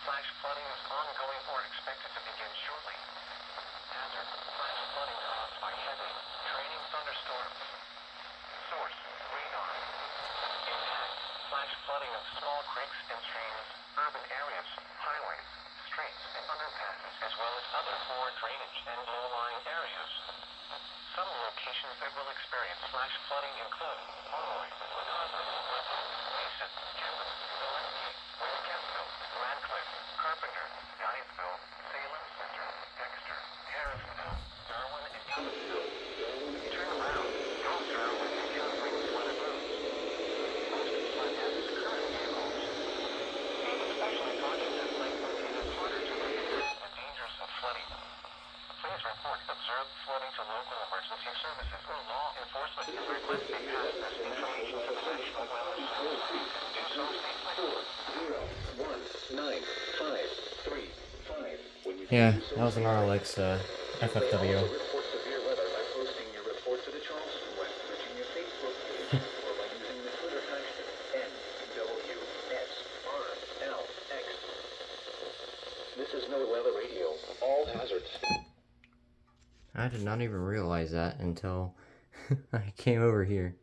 Flash flooding is ongoing or expected to begin shortly. Hazard: flash flooding caused by heavy, draining thunderstorms. Source: radar. Impact: flash flooding of small creeks and streams, urban areas, highways, streets, and underpasses, as well as other poor drainage and low-lying areas. Some locations that will experience flash flooding include Illinois, Wisconsin, Mason, Kevin, Gillespie, Winchester, Radcliffe, Carpenter, Guysville, Salem Center, Dexter, Harrisville, Darwin, and Youngsville. Turn around. Don't turn when encountering flooded roads. Most flood hazards occur in vehicles. Being especially cautious at night will make it harder to recognize the dangers of flooding. Please report observed flooding to local emergency services or law enforcement and request they pass this information to the National Weather Service. Do so safely. Yeah, that was an RLX FFW. Report severe weather by posting your report to the Charleston, West Virginia Facebook page or by using the Twitter hashtag NWSRLX. This is No Weather Radio. All hazards. I did not even realize that until I came over here.